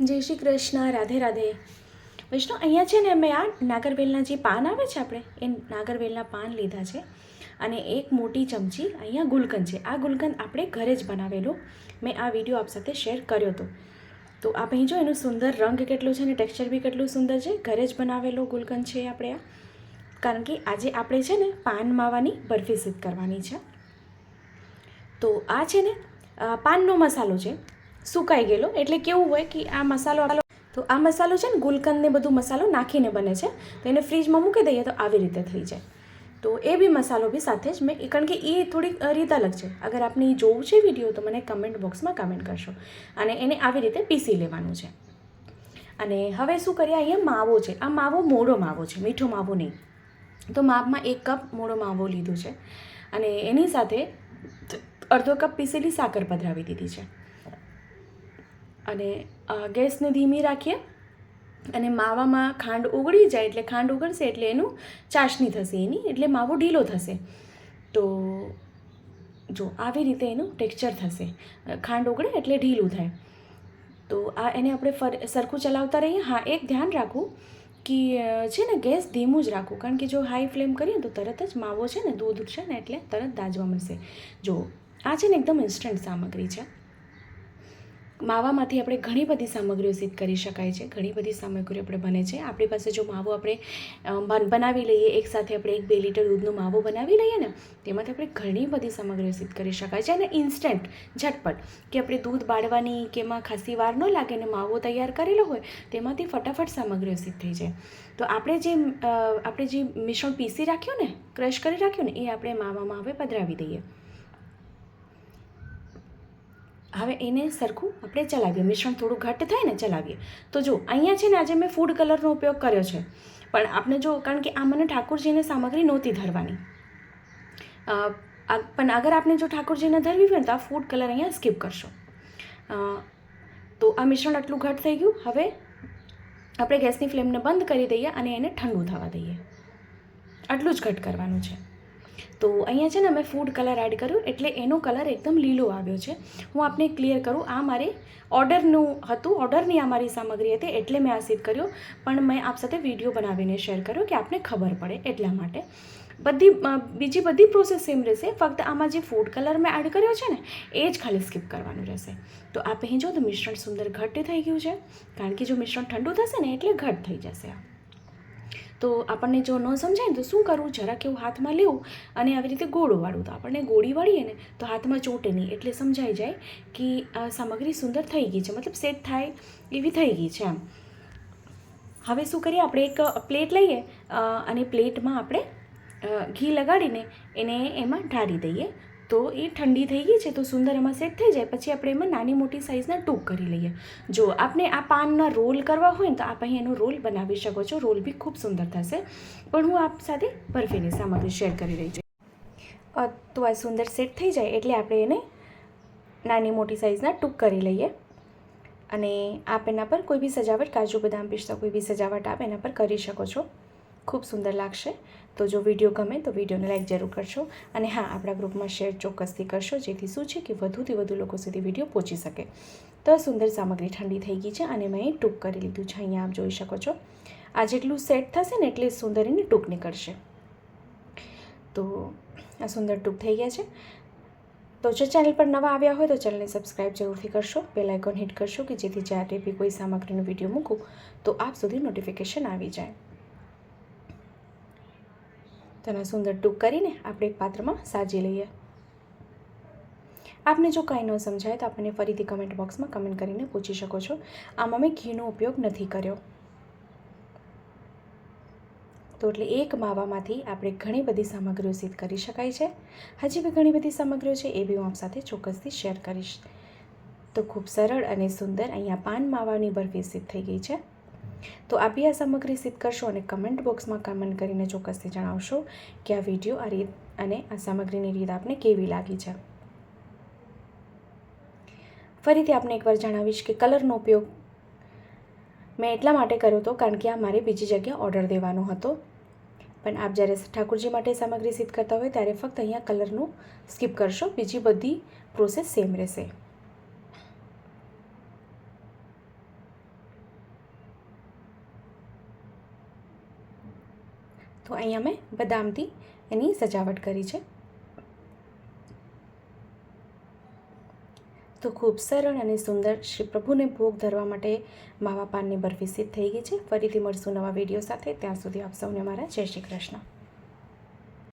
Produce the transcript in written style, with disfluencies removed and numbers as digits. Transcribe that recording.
જય શ્રી કૃષ્ણ, રાધે રાધે. વૈષ્ણવ, અહીંયા છે ને મેં આ નાગરવેલના જે પાન આવે છે આપણે એ નાગરવેલના પાન લીધા છે અને એક મોટી ચમચી અહીંયા ગુલકંદ છે. આ ગુલકંદ આપણે ઘરે જ બનાવેલો મેં આ વિડીયો આપ સાથે શેર કર્યો હતો. તો આપ અહીં જો એનું સુંદર રંગ કેટલો છે અને ટેક્સચર બી કેટલું સુંદર છે. ઘરે જ બનાવેલો ગુલકંદ છે આપણે આ, કારણ કે આજે આપણે છે ને પાન માવાની બરફી સિદ્ધ કરવાની છે. તો આ છે ને પાનનો મસાલો છે, સુકાઈ ગયેલો. એટલે કેવું હોય કે આ મસાલો છે ને ગુલકંદને બધું મસાલો નાખીને બને છે, તો એને ફ્રીજમાં મૂકી દઈએ તો આવી રીતે થઈ જાય. તો એ બી મસાલો બી સાથે જ મેં, કારણ કે એ થોડીક રીત અલગ છે. અગર આપને એ જોવું છે વિડીયો તો મને કમેન્ટ બોક્સમાં કમેન્ટ કરશો. અને એને આવી રીતે પીસી લેવાનું છે. અને હવે શું કરીએ, અહીંયા માવો છે. આ માવો મોળો માવો છે, મીઠો માવો નહીં. તો માપમાં 1 કપ મોળો માવો લીધું છે અને એની સાથે અડધો કપ પીસેલી સાકર પધરાવી દીધી છે. અને ગેસને ધીમી રાખીએ અને માવામાં ખાંડ ઓગળી જાય, એટલે ખાંડ ઓગળશે એટલે એનું ચાસણી થશે એની, એટલે માવો ઢીલો થશે. તો જો આવી રીતે એનું ટેક્સચર થશે. ખાંડ ઓગળે એટલે ઢીલું થાય. તો આ એને આપણે સરખું ચલાવતા રહીએ. હા, એક ધ્યાન રાખવું કે છે ને ગેસ ધીમું જ રાખવું, કારણ કે જો હાઈ ફ્લેમ કરીએ તો તરત જ માવો છે ને દૂધ છે ને એટલે તરત દાજવા મળશે. જો આ છે ને એકદમ ઇન્સ્ટન્ટ સામગ્રી છે. માવામાંથી આપણે ઘણી બધી સામગ્રીઓ સિદ્ધ કરી શકાય છે. ઘણી બધી સામગ્રીઓ આપણે બને છે. આપણી પાસે જો માવો આપણે બનાવી લઈએ, એકસાથે આપણે 1-2 લીટર દૂધનો માવો બનાવી લઈએ ને, તેમાંથી આપણે ઘણી બધી સામગ્રીઓ સિદ્ધ કરી શકાય છે. અને ઇન્સ્ટન્ટ, ઝટપટ, કે આપણે દૂધ બાળવાની કે એમાં ખાસી વાર ન લાગે ને માવો તૈયાર કરેલો હોય તેમાંથી ફટાફટ સામગ્રીઓ સિદ્ધ થઈ જાય. તો આપણે જે મિશ્રણ પીસી રાખ્યું ને, ક્રશ કરી રાખ્યું ને, એ આપણે માવામાં હવે પધરાવી દઈએ. હવે એને સરખું આપણે ચલાવીએ. મિશ્રણ થોડું ઘટ્ટ થાય ને ચલાવીએ. તો જો અહીંયા છે ને આજે મેં ફૂડ કલરનો ઉપયોગ કર્યો છે, પણ આપણે જો, કારણ કે આ મને ઠાકોરજીને સામગ્રી નહોતી ધરવાની, પણ અગર આપણે જો ઠાકોરજીને ધરવી હોય ને તો આ ફૂડ કલર અહીંયા સ્કીપ કરશો. તો આ મિશ્રણ આટલું ઘટ્ટ થઈ ગયું. હવે આપણે ગેસની ફ્લેમને બંધ કરી દઈએ અને એને ઠંડુ થવા દઈએ. આટલું જ ઘટ્ટ કરવાનું છે. તો અહીંયા છે ને મેં ફૂડ કલર એડ કર્યું એટલે એનો કલર એકદમ લીલો આવ્યો છે. હું આપને ક્લિયર કરું, આ મારે ઓર્ડરનું હતું, ઓર્ડરની આ મારી સામગ્રી હતી એટલે મેં આ સિદ્ધ કર્યો, પણ મેં આપ સાથે વિડીયો બનાવીને શેર કર્યો કે આપને ખબર પડે એટલા માટે. બીજી બધી પ્રોસેસ સેમ રહેશે, ફક્ત આમાં જે ફૂડ કલર મેં એડ કર્યો છે ને એ જ ખાલી સ્કીપ કરવાનું રહેશે. તો આપ અહીં જો તો મિશ્રણ સુંદર ઘટ્ટ થઈ ગયું છે, કારણ કે જો મિશ્રણ ઠંડુ થશે ને એટલે ઘટ્ટ થઈ જશે આ. તો આપણને જો ન સમજાય ને તો શું કરવું, જરાક એવું હાથમાં લેવું અને આવી રીતે ગોળો વાળવું. તો આપણને ગોળી વાળીએ ને તો હાથમાં ચોટે નહીં, એટલે સમજાઈ જાય કે આ સામગ્રી સુંદર થઈ ગઈ છે, મતલબ સેટ થાય એવી થઈ ગઈ છે એમ. હવે શું કરીએ, આપણે એક પ્લેટ લઈએ અને પ્લેટમાં આપણે ઘી લગાડીને એને એમાં ઢાળી દઈએ. તો એ ઠંડી થઈ ગઈ છે તો સુંદર એમાં સેટ થઈ જાય. પછી આપણે એમાં નાની મોટી સાઇઝના ટૂંક કરી લઈએ. જો આપને આ પાનના રોલ કરવા હોય ને તો આપ અહીં એનો રોલ બનાવી શકો છો. રોલ બી ખૂબ સુંદર થશે, પણ હું આપ સાથે બરફીની સામગ્રી શેર કરી રહી છું. તો આ સુંદર સેટ થઈ જાય એટલે આપણે એને નાની મોટી સાઇઝના ટૂંક કરી લઈએ. અને આપ એના પર કોઈ બી સજાવટ, કાજુ બદામ પિસ્તા કોઈ બી સજાવટ આપ એના પર કરી શકો છો. ખૂબ સુંદર લાગશે. તો જો વિડીયો ગમે તો વિડીયોને લાઈક જરૂર કરશો. અને હા, આપણા ગ્રુપમાં શેર ચોક્કસથી કરશો, જેથી શું છે કે વધુથી વધુ લોકો સુધી વિડીયો પહોંચી શકે. તો સુંદર સામગ્રી ઠંડી થઈ ગઈ છે અને મેં ટૂંક કરી લીધું છે. અહીંયા આપ જોઈ શકો છો. આ જેટલું સેટ થશે ને એટલે સુંદર એની ટૂંક નીકળશે. તો આ સુંદર ટૂંક થઈ ગયા છે. તો જો ચેનલ પર નવા આવ્યા હોય તો ચેનલને સબસ્ક્રાઈબ જરૂરથી કરશો. બેલ આઇકોન હિટ કરશો કે જેથી જ્યારે બી કોઈ સામગ્રીનો વિડીયો મૂકું તો આપ સુધી નોટિફિકેશન આવી જાય. તેના સુંદર ટૂંક કરીને આપણે એક પાત્રમાં સાજી લઈએ. આપને જો કાંઈ ન સમજાય તો આપણને ફરીથી કમેન્ટ બોક્સમાં કમેન્ટ કરીને પૂછી શકો છો. આમાં મેં ઘીનો ઉપયોગ નથી કર્યો. તો એટલે એક માવામાંથી આપણે ઘણી બધી સામગ્રીઓ સિદ્ધ કરી શકાય છે. હજી બી ઘણી બધી સામગ્રીઓ છે, એ બી હું આપ સાથે ચોક્કસથી શેર કરીશ. તો ખૂબ સરળ અને સુંદર અહીંયા પાન માવાની બરફી સિદ્ધ થઈ ગઈ છે. તો આપ બી આ સામગ્રી સિદ્ધ કરશો અને કમેન્ટ બોક્સમાં કમેન્ટ કરીને ચોક્કસથી જણાવશો કે આ વિડીયો, આ રીત અને આ સામગ્રીની રીત આપને કેવી લાગી છે. ફરીથી આપને એકવાર જણાવીશ કે કલરનો ઉપયોગ મેં એટલા માટે કર્યો હતો કારણ કે આ મારે બીજી જગ્યાએ ઓર્ડર દેવાનો હતો. પણ આપ જ્યારે ઠાકોરજી માટે સામગ્રી સિદ્ધ કરતા હોય ત્યારે ફક્ત અહીંયા કલરનું સ્કીપ કરશો, બીજી બધી પ્રોસેસ સેમ રહેશે. તો અહીંયા મેં બદામથી એની સજાવટ કરી છે. તો ખૂબ સરળ અને સુંદર શ્રી પ્રભુને ભોગ ધરવા માટે માવા પાનની બરફી સિદ્ધ થઈ ગઈ છે. ફરીથી મળશું નવા વિડીયો સાથે. ત્યાં સુધી આપ સૌને મારા જય શ્રી કૃષ્ણ.